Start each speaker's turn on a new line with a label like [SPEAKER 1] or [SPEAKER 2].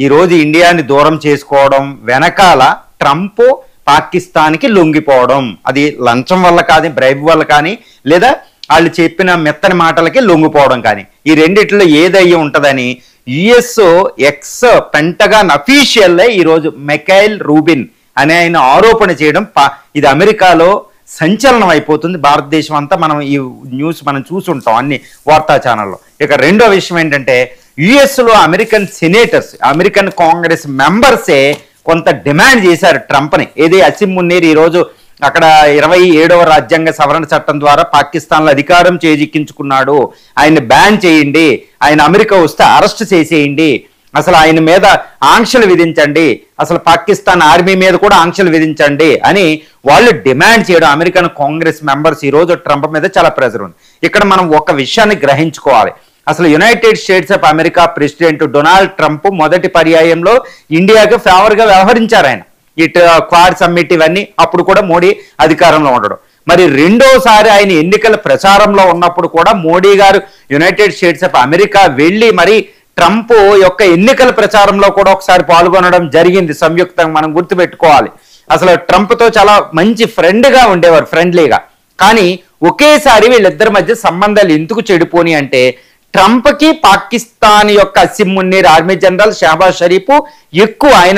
[SPEAKER 1] ఈ రోజు ఇండియాని దూరం చేసుకోవడం వెనకాల ట్రంప్ పాకిస్తాన్కి లొంగిపోవడం, అది లంచం వల్ల కానీ, బ్రైబ్ వల్ల కానీ, లేదా వాళ్ళు చెప్పిన మెత్తని మాటలకి లొంగిపోవడం కానీ, ఈ రెండిట్లో ఏదయ్యి ఉంటుందని యుఎస్ ఎక్స్ పెంటగాన్ అఫీషియల్లే ఈరోజు మైఖేల్ రూబిన్ అనే ఆయన ఆరోపణ చేయడం ఇది అమెరికాలో సంచలనం అయిపోతుంది. భారతదేశం అంతా మనం ఈ న్యూస్ మనం చూసుంటాం అన్ని వార్తా ఛానల్లో. ఇక రెండో విషయం ఏంటంటే యుఎస్లో అమెరికన్ సెనేటర్స్, అమెరికన్ కాంగ్రెస్ మెంబర్సే కొంత డిమాండ్ చేశారు ట్రంప్ని. ఏది అసిమ్ మున్నీర్ ఈరోజు అక్కడ 27వ రాజ్యాంగ సవరణ చట్టం ద్వారా పాకిస్తాన్లో అధికారం చేజిక్కించుకున్నాడు, ఆయన్ని బ్యాన్ చేయండి, ఆయన అమెరికా వస్తే అరెస్ట్ చేసేయండి, అసలు ఆయన మీద ఆంక్షలు విధించండి, అసలు పాకిస్తాన్ ఆర్మీ మీద కూడా ఆంక్షలు విధించండి అని వాళ్ళు డిమాండ్ చేయడం అమెరికన్ కాంగ్రెస్ మెంబర్స్ ఈరోజు ట్రంప్ మీద చాలా ప్రెజర్ ఉంది. ఇక్కడ మనం ఒక విషయాన్ని గ్రహించుకోవాలి. అసలు United states of America president Donald Trump మొదటి పర్యాయంలో ఇండియాకి ఫేవర్గా వ్యవహరించారు. ఆయన ఇటు క్వాడ్ సమ్మిట్ ఇవన్నీ అప్పుడు కూడా మోడీ అధికారంలో ఉండడం. మరి రెండోసారి ఆయన ఎన్నికల ప్రచారంలో ఉన్నప్పుడు కూడా మోడీ గారు యునైటెడ్ స్టేట్స్ ఆఫ్ అమెరికా వెళ్ళి మరి ట్రంప్ యొక్క ఎన్నికల ప్రచారంలో కూడా ఒకసారి పాల్గొనడం జరిగింది సంయుక్తంగా. మనం గుర్తుపెట్టుకోవాలి, అసలు ట్రంప్తో చాలా మంచి ఫ్రెండ్గా ఉండేవారు, ఫ్రెండ్లీగా. కానీ ఒకేసారి వీళ్ళిద్దరి మధ్య సంబంధాలు ఎందుకు చెడిపోని అంటే ట్రంప్కి పాకిస్తాన్ యొక్క అసిమ్ మున్నీర్ ఆర్మీ జనరల్ షహబాజ్ షరీఫ్ ఎక్కువ, ఆయన